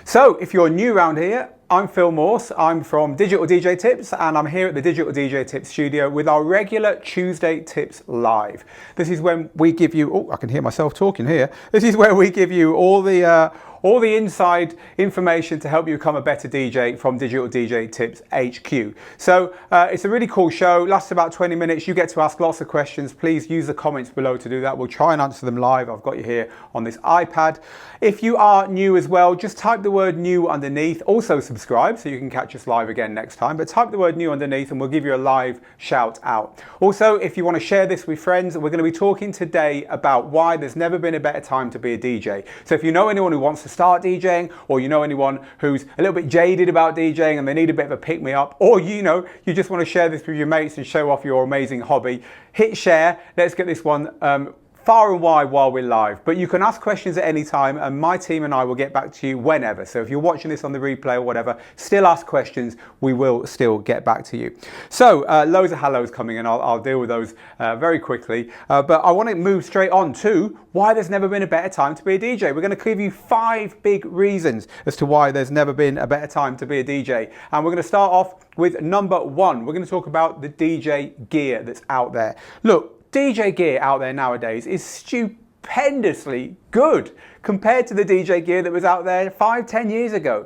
So if you're new around here, I'm Phil Morse, I'm from Digital DJ Tips, and I'm here at the Digital DJ Tips studio with our regular Tuesday Tips Live. This is when we give you, oh, I can hear myself talking here. This is where we give you all the inside information to help you become a better DJ from Digital DJ Tips HQ. So it's a really cool show, lasts about 20 minutes. You get to ask lots of questions. Please use the comments below to do that. We'll try and answer them live. I've got you here on this iPad. If you are new as well, just type the word new underneath. Also subscribe so you can catch us live again next time. But type the word new underneath and we'll give you a live shout out. Also, if you want to share this with friends, we're going to be talking today about why there's never been a better time to be a DJ. So if you know anyone who wants to start DJing, or you know anyone who's a little bit jaded about DJing and they need a bit of a pick me up, or you just want to share this with your mates and show off your amazing hobby, hit share. Let's get this one far and wide while we're live. But you can ask questions at any time and my team and I will get back to you whenever. So if you're watching this on the replay or whatever, still ask questions. We will still get back to you. So loads of hellos coming in. I'll deal with those very quickly. But I want to move straight on to why there's never been a better time to be a DJ. We're going to give you 5 big reasons as to why there's never been a better time to be a DJ. And we're going to start off with number 1. We're going to talk about the DJ gear that's out there. Look, DJ gear out there nowadays is stupendously good compared to the DJ gear that was out there 5-10 years ago.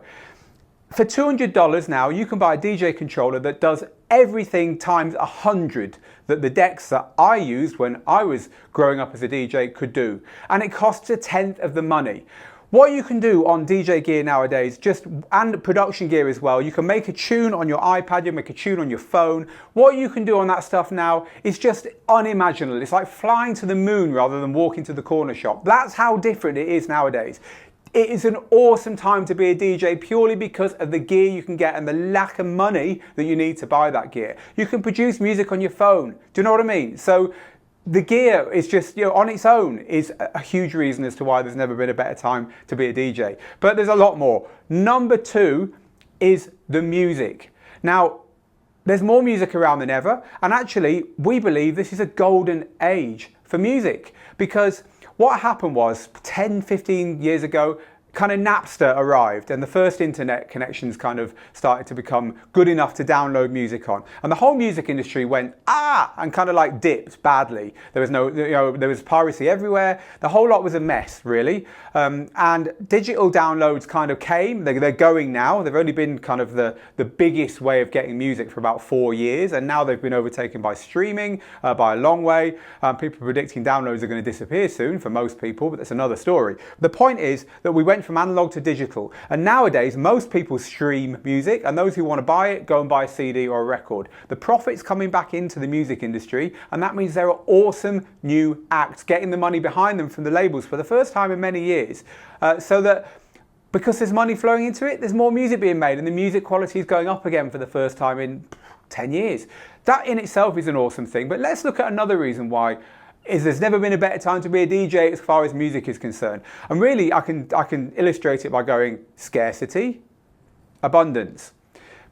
For $200 now, you can buy a DJ controller that does everything times 100 that the decks that I used when I was growing up as a DJ could do. And it costs 1/10 of the money. What you can do on DJ gear nowadays, and production gear as well, you can make a tune on your iPad, you make a tune on your phone. What you can do on that stuff now is just unimaginable. It's like flying to the moon rather than walking to the corner shop. That's how different it is nowadays. It is an awesome time to be a DJ purely because of the gear you can get and the lack of money that you need to buy that gear. You can produce music on your phone. Do you know what I mean? So the gear is just, on its own is a huge reason as to why there's never been a better time to be a DJ. But there's a lot more. Number 2 is the music. Now, there's more music around than ever. And actually, we believe this is a golden age for music. Because what happened was 10, 15 years ago, kind of Napster arrived and the first internet connections kind of started to become good enough to download music on. And the whole music industry went, and kind of like dipped badly. There was there was piracy everywhere. The whole lot was a mess, really. And digital downloads kind of came. They're going now. They've only been kind of the biggest way of getting music for about 4 years. And now they've been overtaken by streaming by a long way. People are predicting downloads are going to disappear soon for most people, but that's another story. The point is that we went from analog to digital, and nowadays most people stream music, and those who want to buy it go and buy a CD or a record. The profit's coming back into the music industry, and that means there are awesome new acts getting the money behind them from the labels for the first time in many years, so that because there's money flowing into it, there's more music being made and the music quality is going up again for the first time in 10 years. That in itself is an awesome thing. But let's look at another reason why there's never been a better time to be a DJ as far as music is concerned. And really, I can illustrate it by going scarcity, abundance.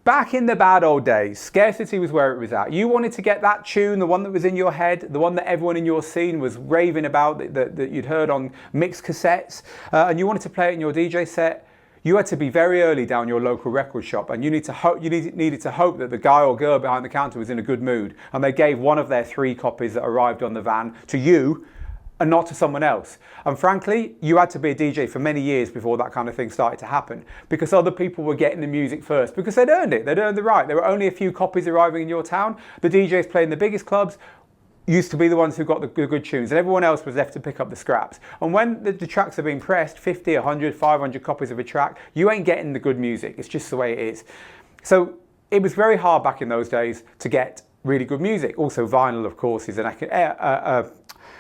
Back in the bad old days, scarcity was where it was at. You wanted to get that tune, the one that was in your head, the one that everyone in your scene was raving about, that you'd heard on mixed cassettes, and you wanted to play it in your DJ set. You had to be very early down your local record shop, and you needed to hope that the guy or girl behind the counter was in a good mood, and they gave one of their 3 copies that arrived on the van to you and not to someone else. And frankly, you had to be a DJ for many years before that kind of thing started to happen, because other people were getting the music first, because they'd earned it, they'd earned the right. There were only a few copies arriving in your town. The DJs playing the biggest clubs used to be the ones who got the good tunes, and everyone else was left to pick up the scraps. And when the tracks are being pressed, 50, 100, 500 copies of a track, you ain't getting the good music. It's just the way it is. So it was very hard back in those days to get really good music. Also, vinyl, of course, is an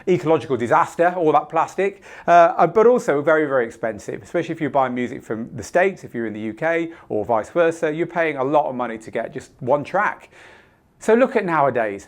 ecological disaster, all that plastic, but also very, very expensive, especially if you're buying music from the States. If you're in the UK or vice versa, you're paying a lot of money to get just one track. So look at nowadays.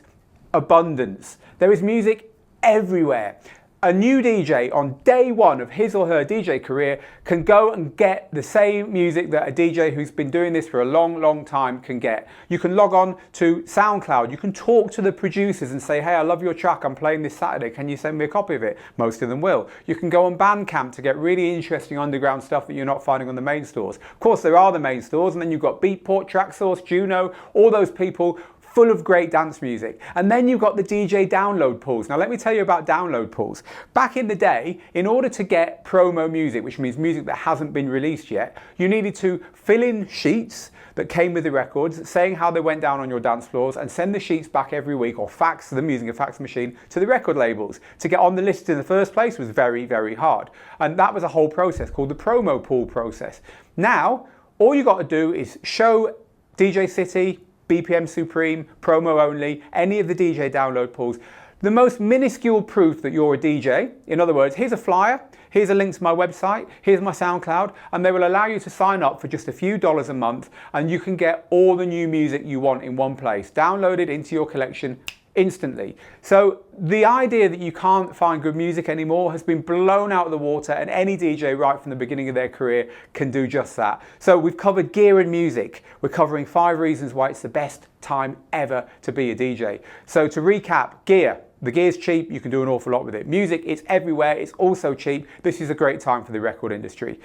Abundance. There is music everywhere. A new DJ on day one of his or her DJ career can go and get the same music that a DJ who's been doing this for a long, long time can get. You can log on to SoundCloud, you can talk to the producers and say, hey, I love your track, I'm playing this Saturday, can you send me a copy of it? Most of them will. You can go on Bandcamp to get really interesting underground stuff that you're not finding on the main stores. Of course, there are the main stores, and then you've got Beatport, Traxsource, Juno, all those people full of great dance music. And then you've got the DJ download pools. Now let me tell you about download pools. Back in the day, in order to get promo music, which means music that hasn't been released yet, you needed to fill in sheets that came with the records saying how they went down on your dance floors and send the sheets back every week, or fax them using a fax machine to the record labels. To get on the list in the first place was very, very hard. And that was a whole process called the promo pool process. Now, all you got to do is show DJ City, BPM Supreme, Promo Only, any of the DJ download pools, the most minuscule proof that you're a DJ. In other words, here's a flyer, here's a link to my website, here's my SoundCloud, and they will allow you to sign up for just a few dollars a month, and you can get all the new music you want in one place, downloaded into your collection instantly. So the idea that you can't find good music anymore has been blown out of the water, and any DJ right from the beginning of their career can do just that. So we've covered gear and music. We're covering 5 reasons why it's the best time ever to be a DJ. So to recap, gear. The gear's cheap, you can do an awful lot with it. Music, it's everywhere, it's also cheap. This is a great time for the record industry.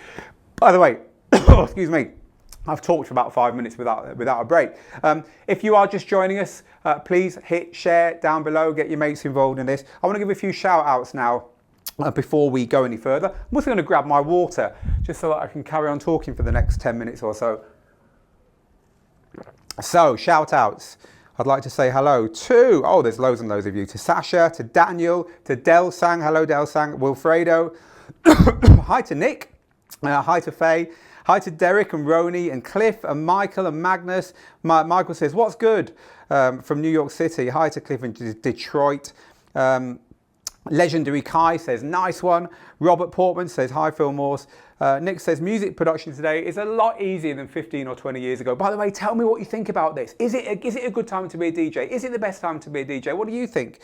By the way, excuse me, I've talked for about 5 minutes without a break. If you are just joining us, please hit share down below, get your mates involved in this. I want to give a few shout outs now before we go any further. I'm also going to grab my water just so that I can carry on talking for the next 10 minutes or so. So, shout outs. I'd like to say hello to, oh, there's loads and loads of you, to Sasha, to Daniel, to Del Sang, hello Del Sang, Wilfredo, hi to Nick, hi to Faye, hi to Derek and Roni and Cliff and Michael and Magnus. Michael says, what's good? From New York City. Hi to Cliff in Detroit. Legendary Kai says, nice one. Robert Portman says, hi Phil Morse. Nick says, music production today is a lot easier than 15 or 20 years ago. By the way, tell me what you think about this. Is it a good time to be a DJ? Is it the best time to be a DJ? What do you think?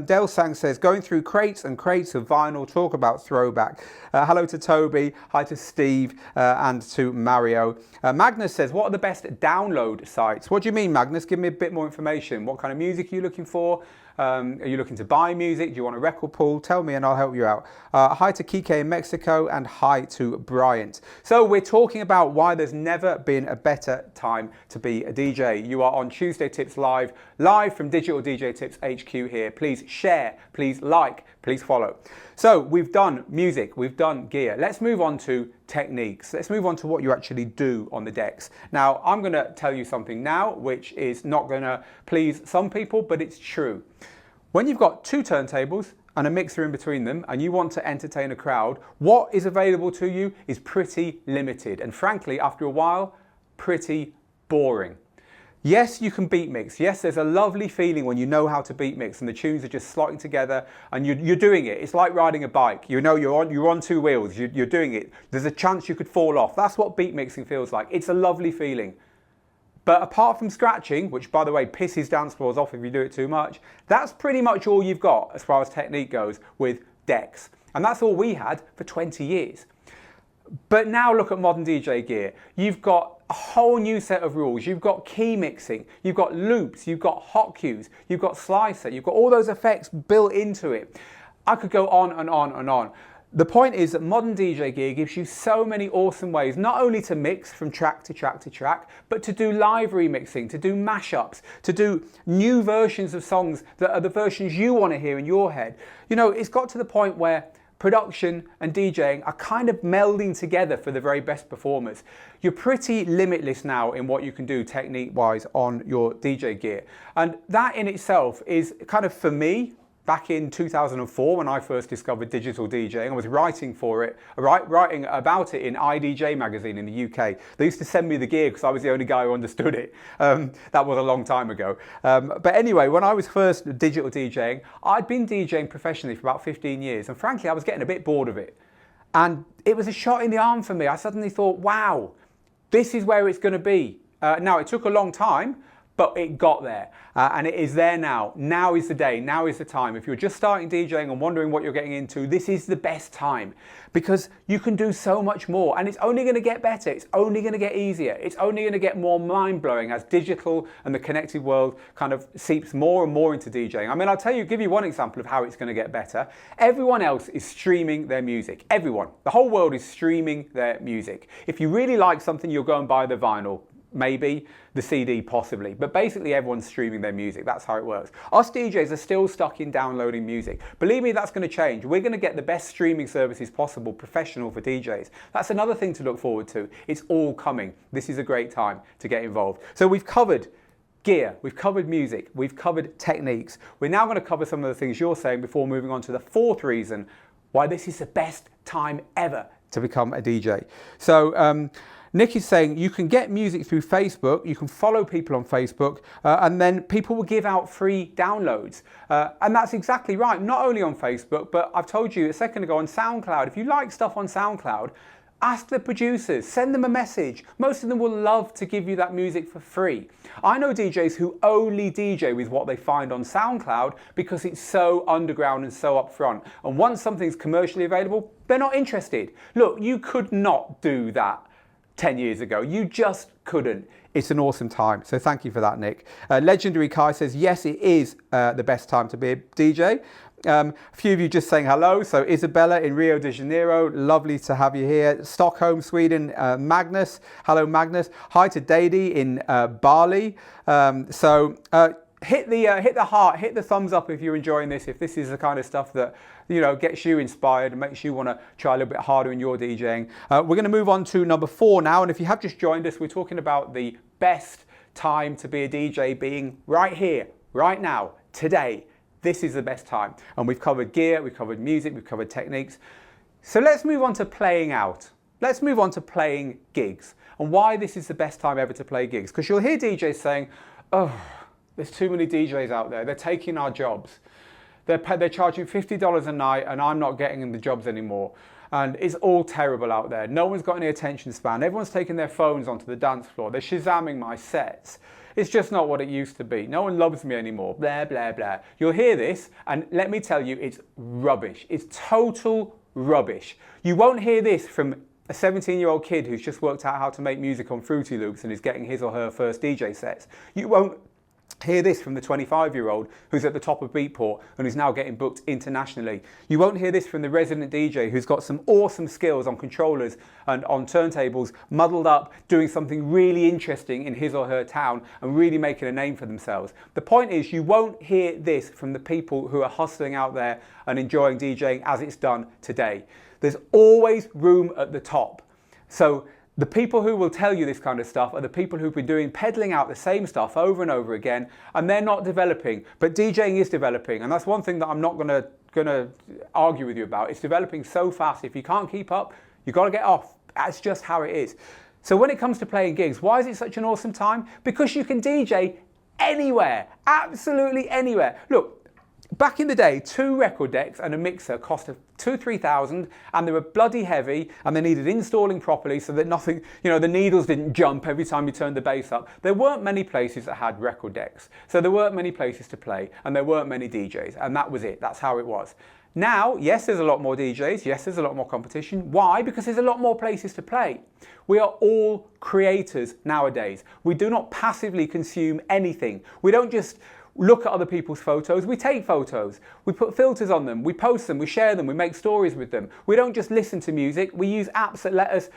Del Sang says, going through crates and crates of vinyl, talk about throwback. Hello to Toby, hi to Steve, and to Mario. Magnus says, what are the best download sites? What do you mean, Magnus? Give me a bit more information. What kind of music are you looking for? Are you looking to buy music? Do you want a record pool? Tell me and I'll help you out. Hi to Kike in Mexico and hi to Bryant. So we're talking about why there's never been a better time to be a DJ. You are on Tuesday Tips Live from Digital DJ Tips HQ here. Please share, please like, please follow. So we've done music, we've done gear. Let's move on to techniques. Let's move on to what you actually do on the decks. Now, I'm going to tell you something now, which is not going to please some people, but it's true. When you've got 2 turntables and a mixer in between them and you want to entertain a crowd, what is available to you is pretty limited. And frankly, after a while, pretty boring. Yes, you can beat mix. Yes, there's a lovely feeling when you know how to beat mix and the tunes are just slotting together and you're doing it. It's like riding a bike. You know you're on 2 wheels. You're doing it. There's a chance you could fall off. That's what beat mixing feels like. It's a lovely feeling. But apart from scratching, which by the way pisses dance floors off if you do it too much, that's pretty much all you've got as far as technique goes with decks. And that's all we had for 20 years. But now look at modern DJ gear. You've got a whole new set of rules. You've got key mixing, you've got loops, you've got hot cues, you've got slicer, you've got all those effects built into it. I could go on and on and on. The point is that modern DJ gear gives you so many awesome ways, not only to mix from track to track to track, but to do live remixing, to do mashups, to do new versions of songs that are the versions you want to hear in your head. You know, it's got to the point where production and DJing are kind of melding together for the very best performers. You're pretty limitless now in what you can do technique-wise on your DJ gear. And that in itself is kind of, for me, back in 2004 when I first discovered digital DJing, I was writing about it in iDJ magazine in the UK. They used to send me the gear because I was the only guy who understood it. That was a long time ago. But anyway, when I was first digital DJing, I'd been DJing professionally for about 15 years. And frankly, I was getting a bit bored of it. And it was a shot in the arm for me. I suddenly thought, wow, this is where it's going to be. Now, it took a long time, But it got there, and it is there now. Now is the day, now is the time. If you're just starting DJing and wondering what you're getting into, this is the best time, because you can do so much more, and it's only going to get better. It's only going to get easier. It's only going to get more mind-blowing as digital and the connected world kind of seeps more and more into DJing. I mean, I'll give you one example of how it's going to get better. Everyone else is streaming their music. Everyone. The whole world is streaming their music. If you really like something, you'll go and buy the vinyl. Maybe the CD, possibly, but basically everyone's streaming their music. That's how it works. Us DJs are still stuck in downloading music. Believe me, that's going to change. We're going to get the best streaming services possible, professional for DJs. That's another thing to look forward to. It's all coming. This is a great time to get involved. So we've covered gear, we've covered music, we've covered techniques. We're now going to cover some of the things you're saying before moving on to the fourth reason why this is the best time ever to become a DJ. So, Nick is saying you can get music through Facebook, you can follow people on Facebook, and then people will give out free downloads. And that's exactly right, not only on Facebook, but I've told you a second ago on SoundCloud. If you like stuff on SoundCloud, ask the producers, send them a message. Most of them will love to give you that music for free. I know DJs who only DJ with what they find on SoundCloud because it's so underground and so upfront. And once something's commercially available, they're not interested. Look, you could not do that 10 years ago. You just couldn't. It's an awesome time. So thank you for that, Nick. Legendary Kai says, yes, it is the best time to be a DJ. A few of you just saying hello. So Isabella in Rio de Janeiro, lovely to have you here. Stockholm, Sweden, Magnus. Hello, Magnus. Hi to Dady in Bali. Hit the heart, hit the thumbs up if you're enjoying this, if this is the kind of stuff that, you know, gets you inspired and makes you want to try a little bit harder in your DJing. We're going to move on to number 4 now, and if you have just joined us, we're talking about the best time to be a DJ being right here, right now, today. This is the best time. And we've covered gear, we've covered music, we've covered techniques. So let's move on to playing out. Let's move on to playing gigs and why this is the best time ever to play gigs. Because you'll hear DJs saying, oh, there's too many DJs out there. They're taking our jobs. They're charging $50 a night and I'm not getting the jobs anymore. And it's all terrible out there. No one's got any attention span. Everyone's taking their phones onto the dance floor. They're Shazamming my sets. It's just not what it used to be. No one loves me anymore. Blah, blah, blah. You'll hear this, and let me tell you, it's rubbish. It's total rubbish. You won't hear this from a 17-year-old kid who's just worked out how to make music on Fruity Loops and is getting his or her first DJ sets. You won't hear this from the 25-year-old who's at the top of Beatport and is now getting booked internationally. You won't hear this from the resident DJ who's got some awesome skills on controllers and on turntables, muddled up, doing something really interesting in his or her town and really making a name for themselves. The point is, you won't hear this from the people who are hustling out there and enjoying DJing as it's done today. There's always room at the top. So the people who will tell you this kind of stuff are the people who've been peddling out the same stuff over and over again, and they're not developing. But DJing is developing, and that's one thing that I'm not gonna argue with you about. It's developing so fast. If you can't keep up, you've got to get off. That's just how it is. So when it comes to playing gigs, why is it such an awesome time? Because you can DJ anywhere, absolutely anywhere. Look, back in the day, 2 record decks and a mixer cost $2,000-3,000, and they were bloody heavy, and they needed installing properly so that nothing, you know, the needles didn't jump every time you turned the bass up. There weren't many places that had record decks, so there weren't many places to play, and there weren't many DJs, and that was it. That's how it was. Now, yes, there's a lot more DJs. Yes, there's a lot more competition. Why? Because there's a lot more places to play. We are all creators nowadays. We do not passively consume anything. We don't just look at other people's photos. We take photos, we put filters on them, we post them, we share them, we make stories with them. We don't just listen to music, we use apps that let us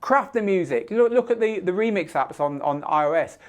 craft the music. Look at the remix apps on iOS.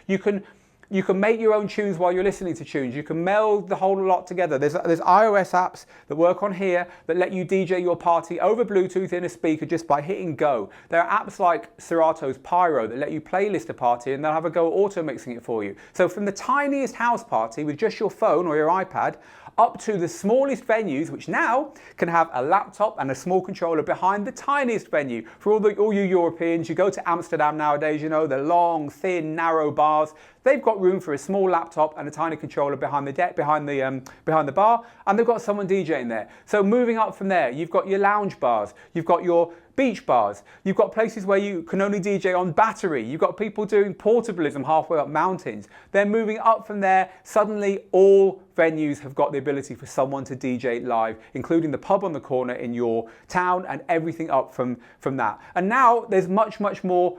You can make your own tunes while you're listening to tunes. You can meld the whole lot together. There's iOS apps that work on here that let you DJ your party over Bluetooth in a speaker just by hitting go. There are apps like Serato's Pyro that let you playlist a party and they'll have a go at auto mixing it for you. So from the tiniest house party with just your phone or your iPad up to the smallest venues, which now can have a laptop and a small controller behind the tiniest venue. For all you Europeans, you go to Amsterdam nowadays, you know, the long, thin, narrow bars. They've got room for a small laptop and a tiny controller behind the deck, behind the bar, and they've got someone DJing there. So moving up from there, you've got your lounge bars, you've got your beach bars. You've got places where you can only DJ on battery. You've got people doing portablism halfway up mountains. They're moving up from there. Suddenly all venues have got the ability for someone to DJ live, including the pub on the corner in your town and everything up from that. And now there's much more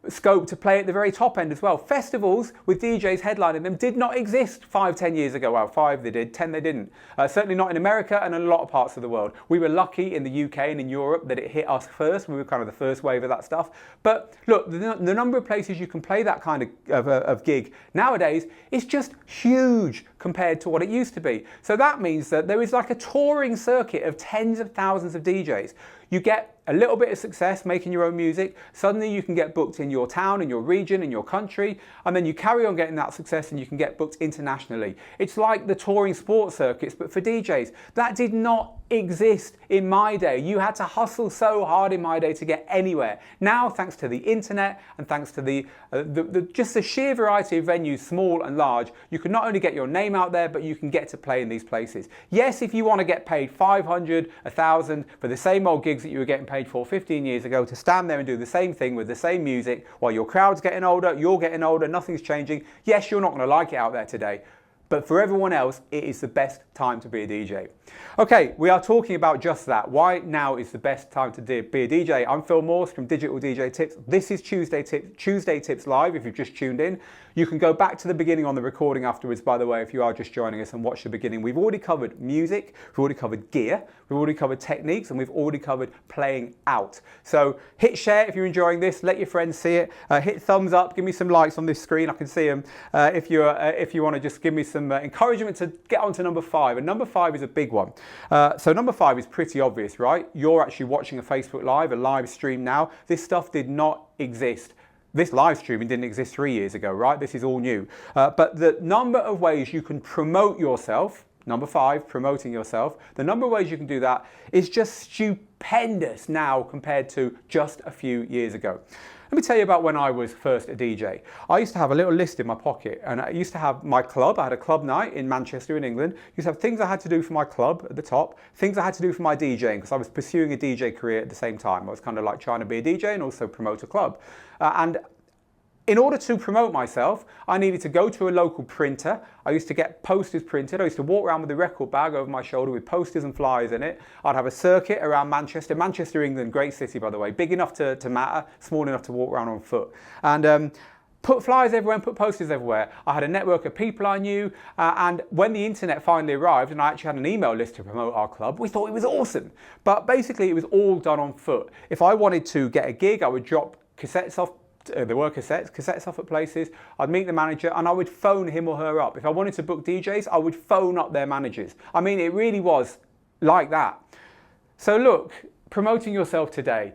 scope to play at the very top end as well. Festivals with DJs headlining them did not exist 5-10 years ago. Well, 5 they did, 10 they didn't. Certainly not in America and in a lot of parts of the world. We were lucky in the UK and in Europe that it hit us first. We were kind of the first wave of that stuff. But look, the number of places you can play that kind of gig nowadays is just huge compared to what it used to be. So that means that there is like a touring circuit of tens of thousands of DJs. You get a little bit of success making your own music, suddenly you can get booked in your town, in your region, in your country, and then you carry on getting that success and you can get booked internationally. It's like the touring sports circuits, but for DJs. That did not exist in my day. You had to hustle so hard in my day to get anywhere. Now, thanks to the internet and thanks to just the sheer variety of venues, small and large, you can not only get your name out there, but you can get to play in these places. Yes, if you want to get paid 500, 1,000 for the same old gigs that you were getting paid for 15 years ago, to stand there and do the same thing with the same music while your crowd's getting older, you're getting older, nothing's changing. Yes, you're not going to like it out there today. But for everyone else, it is the best time to be a DJ. Okay, we are talking about just that. Why now is the best time to be a DJ. I'm Phil Morse from Digital DJ Tips. This is Tuesday Tips Live, if you've just tuned in. You can go back to the beginning on the recording afterwards, by the way, if you are just joining us, and watch the beginning. We've already covered music, we've already covered gear, we've already covered techniques, and we've already covered playing out. So hit share if you're enjoying this, let your friends see it, hit thumbs up, give me some likes on this screen, I can see them, if you want to just give me some encouragement to get on to number 5. And number 5 is a big one. So number 5 is pretty obvious, right? You're actually watching a Facebook Live, a live stream now. This stuff did not exist. This live streaming didn't exist 3 years ago, right? This is all new. But the number of ways you can promote yourself, number 5, promoting yourself, the number of ways you can do that is just stupendous now compared to just a few years ago. Let me tell you about when I was first a DJ. I used to have a little list in my pocket, and I used to have my club. I had a club night in Manchester in England. I used to have things I had to do for my club at the top, things I had to do for my DJing, because I was pursuing a DJ career at the same time. I was kind of like trying to be a DJ and also promote a club. And in order to promote myself, I needed to go to a local printer. I used to get posters printed. I used to walk around with a record bag over my shoulder with posters and flyers in it. I'd have a circuit around Manchester. Manchester, England, great city, by the way. Big enough to matter, small enough to walk around on foot. And put flyers everywhere and put posters everywhere. I had a network of people I knew, and when the internet finally arrived and I actually had an email list to promote our club, we thought it was awesome. But basically, it was all done on foot. If I wanted to get a gig, I would drop cassettes off. There were cassettes off at places. I'd meet the manager and I would phone him or her up. If I wanted to book DJs, I would phone up their managers. I mean, it really was like that. So look, promoting yourself today.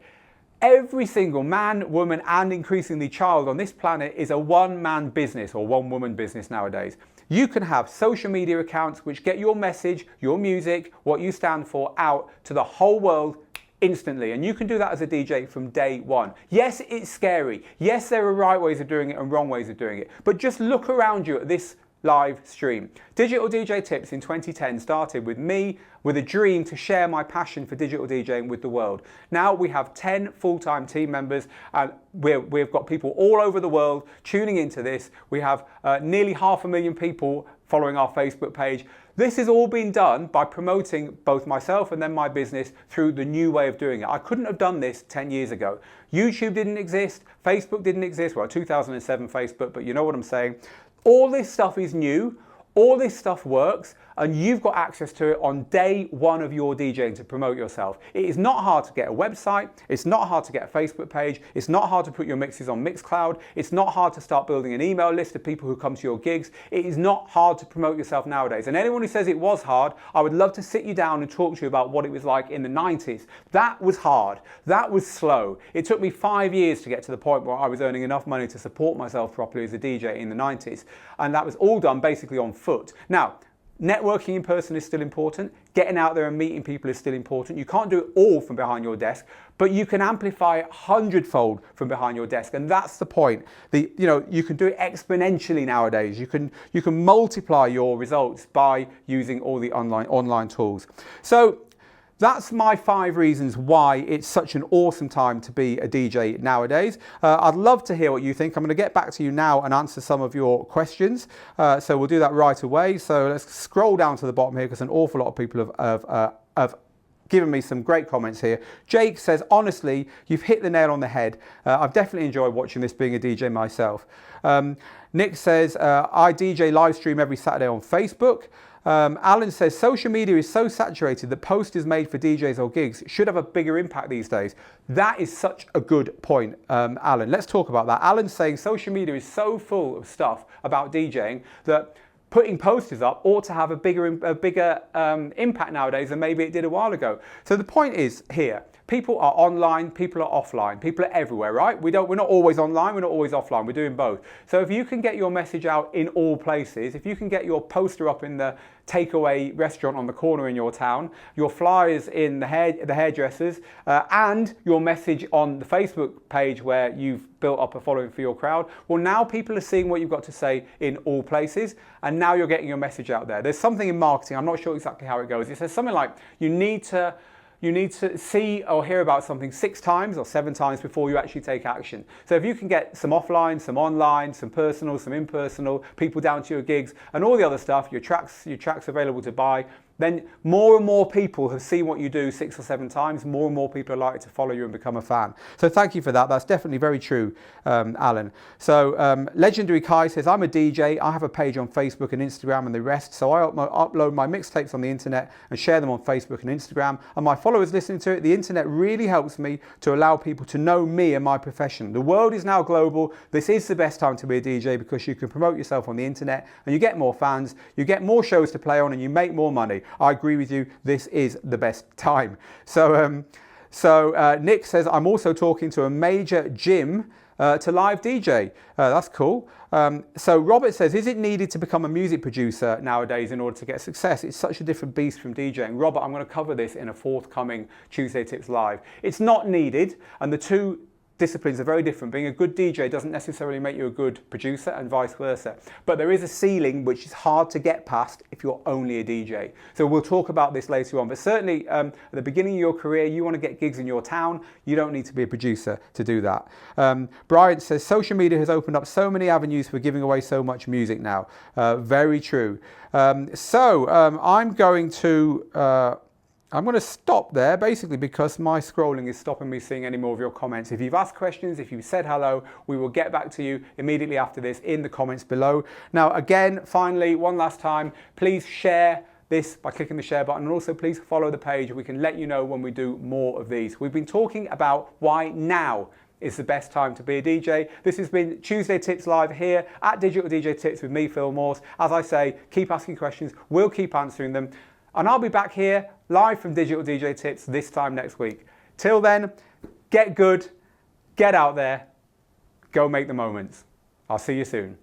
Every single man, woman, and increasingly child on this planet is a one-man business or one-woman business nowadays. You can have social media accounts which get your message, your music, what you stand for out to the whole world instantly, and you can do that as a DJ from day one. Yes, it's scary. Yes, there are right ways of doing it and wrong ways of doing it, but just look around you at this live stream. Digital DJ Tips in 2010 started with me with a dream to share my passion for digital DJing with the world. Now we have 10 full-time team members, and we've got people all over the world tuning into this. We have nearly 500,000 people following our Facebook page. This has all been done by promoting both myself and then my business through the new way of doing it. I couldn't have done this 10 years ago. YouTube didn't exist, Facebook didn't exist, well, 2007 Facebook, but you know what I'm saying. All this stuff is new, all this stuff works, and you've got access to it on day one of your DJing to promote yourself. It is not hard to get a website, it's not hard to get a Facebook page, it's not hard to put your mixes on Mixcloud, it's not hard to start building an email list of people who come to your gigs. It is not hard to promote yourself nowadays. And anyone who says it was hard, I would love to sit you down and talk to you about what it was like in the 90s. That was hard, that was slow. It took me 5 years to get to the point where I was earning enough money to support myself properly as a DJ in the 90s. And that was all done basically on foot. Now, networking in person is still important. Getting out there and meeting people is still important. You can't do it all from behind your desk, but you can amplify it 100-fold from behind your desk, and that's the point. You can do it exponentially nowadays. You can multiply your results by using all the online tools. So that's my 5 reasons why it's such an awesome time to be a DJ nowadays. I'd love to hear what you think. I'm going to get back to you now and answer some of your questions. So we'll do that right away. So let's scroll down to the bottom here because an awful lot of people have given me some great comments here. Jake says, honestly, you've hit the nail on the head. I've definitely enjoyed watching this being a DJ myself. Nick says, I DJ live stream every Saturday on Facebook. Alan says, social media is so saturated that posters made for DJs or gigs should have a bigger impact these days. That is such a good point, Alan. Let's talk about that. Alan's saying social media is so full of stuff about DJing that putting posters up ought to have a bigger impact nowadays than maybe it did a while ago. So the point is here, people are online, people are offline, people are everywhere, right? We're not always online, we're not always offline, we're doing both. So if you can get your message out in all places, if you can get your poster up in the takeaway restaurant on the corner in your town, your flyers in the hairdressers, and your message on the Facebook page where you've built up a following for your crowd, well, now people are seeing what you've got to say in all places, and now you're getting your message out there. There's something in marketing, I'm not sure exactly how it goes. It says something like, you need to see or hear about something 6 times or 7 times before you actually take action. So if you can get some offline, some online, some personal, some impersonal, people down to your gigs and all the other stuff, your tracks available to buy, then more and more people have seen what you do 6 or 7 times, more and more people are likely to follow you and become a fan. So thank you for that. That's definitely very true, Alan. So Legendary Kai says, I'm a DJ. I have a page on Facebook and Instagram and the rest. So I upload my mixtapes on the internet and share them on Facebook and Instagram. And my followers listening to it. The internet really helps me to allow people to know me and my profession. The world is now global. This is the best time to be a DJ because you can promote yourself on the internet and you get more fans, you get more shows to play on and you make more money. I agree with you. This is the best time. So Nick says, I'm also talking to a major gym to live DJ. That's cool. So Robert says, is it needed to become a music producer nowadays in order to get success? It's such a different beast from DJing. Robert, I'm going to cover this in a forthcoming Tuesday Tips Live. It's not needed, and the two disciplines are very different. Being a good DJ doesn't necessarily make you a good producer and vice versa. But there is a ceiling which is hard to get past if you're only a DJ. So we'll talk about this later on. But certainly at the beginning of your career, you want to get gigs in your town. You don't need to be a producer to do that. Brian says, social media has opened up so many avenues for giving away so much music now. Very true. I'm going to stop there basically because my scrolling is stopping me seeing any more of your comments. If you've asked questions, if you've said hello, we will get back to you immediately after this in the comments below. Now, again, finally, one last time, please share this by clicking the share button and also please follow the page. We can let you know when we do more of these. We've been talking about why now is the best time to be a DJ. This has been Tuesday Tips Live here at Digital DJ Tips with me, Phil Morse. As I say, keep asking questions. We'll keep answering them. And I'll be back here live from Digital DJ Tips this time next week. Till then, get good, get out there, go make the moments. I'll see you soon.